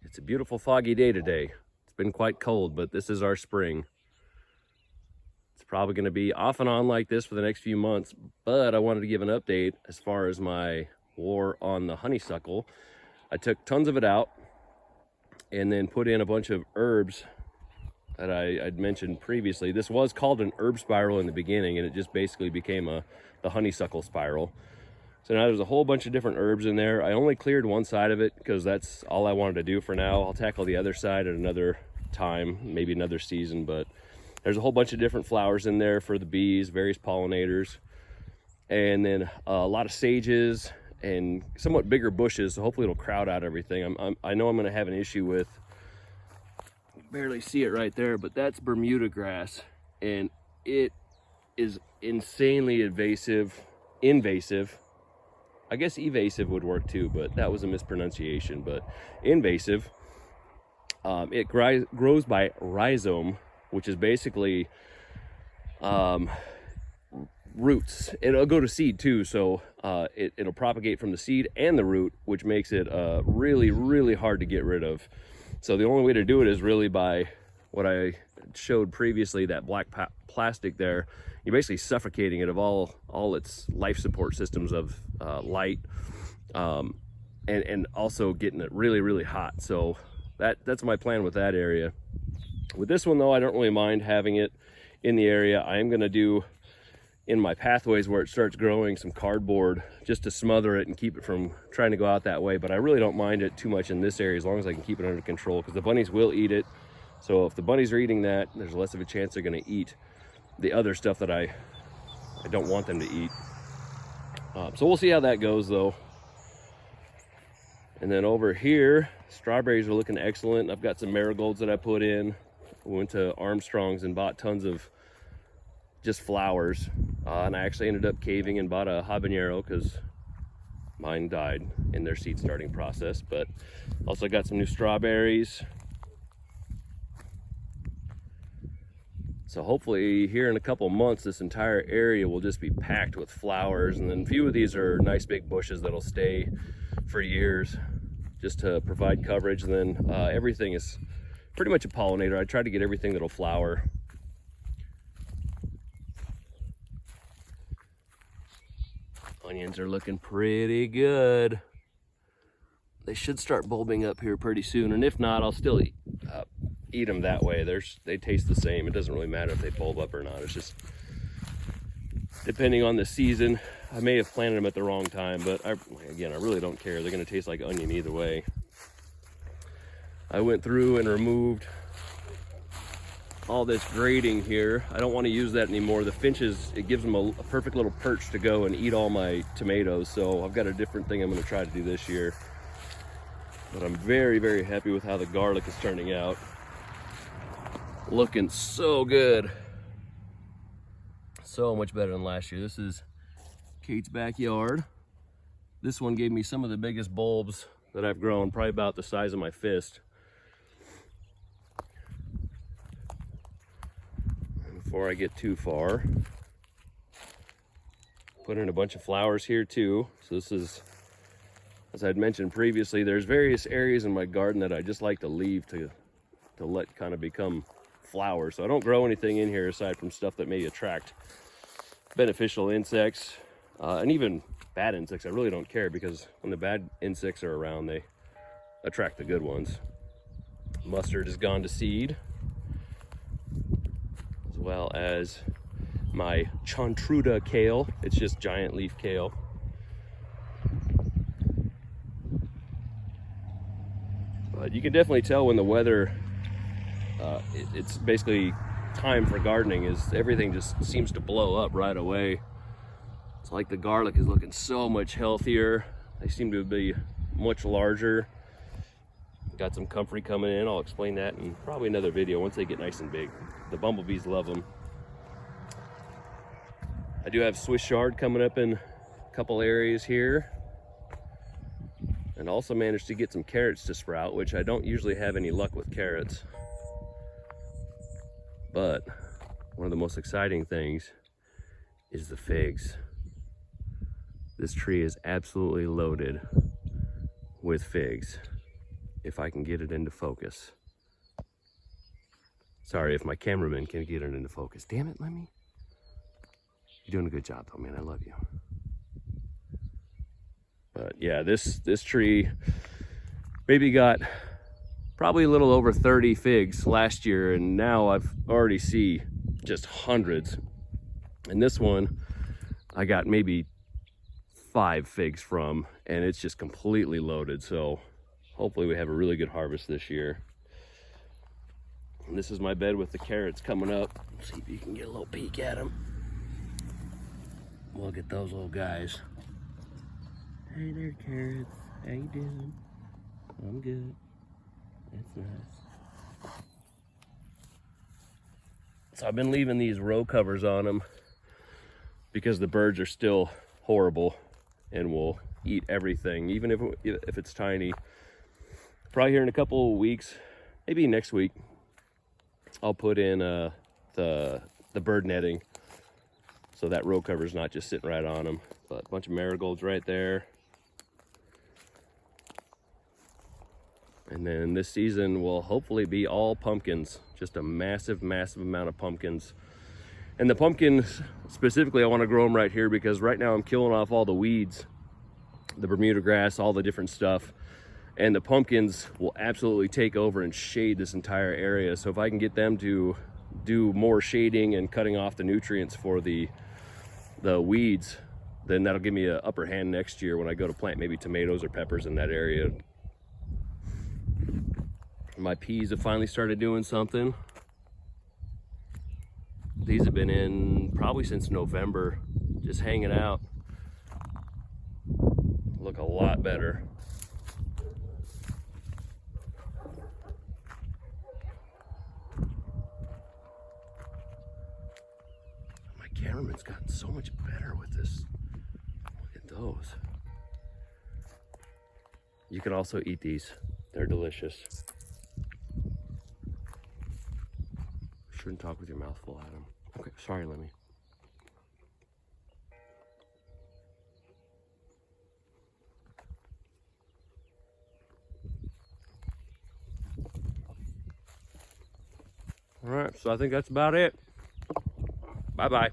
It's a beautiful foggy day today. It's been quite cold, but this is our spring. It's probably going to be off and on like this for the next few months, but I wanted to give an update as far as my war on the honeysuckle. I took tons of it out and then put in a bunch of herbs that I'd mentioned previously. This was called an herb spiral in the beginning, and it just basically became the honeysuckle spiral. So now there's a whole bunch of different herbs in there. I only cleared one side of it because that's all I wanted to do for now. I'll tackle the other side at another time, maybe another season, but there's a whole bunch of different flowers in there for the bees, various pollinators, and then a lot of sages and somewhat bigger bushes, so hopefully it'll crowd out everything. I know I'm going to have an issue with, barely see it right there, but that's Bermuda grass, and it is insanely invasive. I guess evasive would work too, but that was a mispronunciation. But invasive. It grows by rhizome, which is basically roots. It'll go to seed too, so it'll propagate from the seed and the root, which makes it really, really hard to get rid of. So the only way to do it is really by what I showed previously, that black plastic there. You're basically suffocating it of all its life support systems of light, and also getting it really, really hot. So that's my plan with that area. With this one though, I don't really mind having it in the area. I am gonna do in my pathways where it starts growing some cardboard just to smother it and keep it from trying to go out that way. But I really don't mind it too much in this area as long as I can keep it under control, because the bunnies will eat it. So if the bunnies are eating that, there's less of a chance they're gonna eat the other stuff that I don't want them to eat. So we'll see how that goes though. And then over here, strawberries are looking excellent. I've got some marigolds that I put in. We went to Armstrong's and bought tons of just flowers. And I actually ended up caving and bought a habanero because mine died in their seed starting process. But also got some new strawberries. So hopefully here in a couple months, this entire area will just be packed with flowers. And then a few of these are nice big bushes that'll stay for years just to provide coverage. And then everything is pretty much a pollinator. I try to get everything that'll flower. Onions are looking pretty good. They should start bulbing up here pretty soon. And if not, I'll still eat them that way. They taste the same. It doesn't really matter if they bulb up or not. It's just depending on the season. I may have planted them at the wrong time, but again, I really don't care. They're going to taste like onion either way. I went through and removed all this grading here. I don't want to use that anymore. The finches, it gives them a perfect little perch to go and eat all my tomatoes. So I've got a different thing I'm going to try to do this year. But I'm very, very happy with how the garlic is turning out. Looking so good. So much better than last year. This is Kate's backyard. This one gave me some of the biggest bulbs that I've grown, probably about the size of my fist. And before I get too far, put in a bunch of flowers here too. So this is, as I'd mentioned previously, there's various areas in my garden that I just like to leave to let kind of become flowers. So I don't grow anything in here aside from stuff that may attract beneficial insects, and even bad insects. I really don't care, because when the bad insects are around, they attract the good ones. Mustard has gone to seed, as well as my Chantruda kale. It's just giant leaf kale. But you can definitely tell when the weather, it's basically time for gardening, is everything just seems to blow up right away. It's like the garlic is looking so much healthier. They seem to be much larger. Got some comfrey coming in. I'll explain that in probably another video once they get nice and big. The bumblebees love them. I do have Swiss chard coming up in a couple areas here. And also managed to get some carrots to sprout, which I don't usually have any luck with carrots. But one of the most exciting things is the figs. This tree is absolutely loaded with figs. if I can get it into focus. Sorry, if my cameraman can get it into focus. Damn it, Lemmy. You're doing a good job though, man. I love you. But yeah, this tree maybe got probably a little over 30 figs last year, and now I've already see just hundreds. And this one I got maybe 5 figs from, and it's just completely loaded. So hopefully we have a really good harvest this year. And this is my bed with the carrots coming up. Let's see if you can get a little peek at them. Look at those little guys. Hey there, carrots. How you doing? I'm good. That's nice. So I've been leaving these row covers on them because the birds are still horrible and will eat everything, even if it's tiny. Probably here in a couple of weeks, maybe next week, I'll put in the bird netting so that row cover is not just sitting right on them. But a bunch of marigolds right there. And then this season will hopefully be all pumpkins, just a massive, massive amount of pumpkins. And the pumpkins, specifically, I want to grow them right here because right now I'm killing off all the weeds, the Bermuda grass, all the different stuff. And the pumpkins will absolutely take over and shade this entire area. So if I can get them to do more shading and cutting off the nutrients for the weeds, then that'll give me an upper hand next year when I go to plant maybe tomatoes or peppers in that area. My peas have finally started doing something. These have been in probably since November, just hanging out. Look a lot better. My cameraman's gotten so much better with this. Look at those. You can also eat these. They're delicious. Shouldn't talk with your mouth full, Adam. Okay, sorry, Lemmy. All right, so I think that's about it. Bye-bye.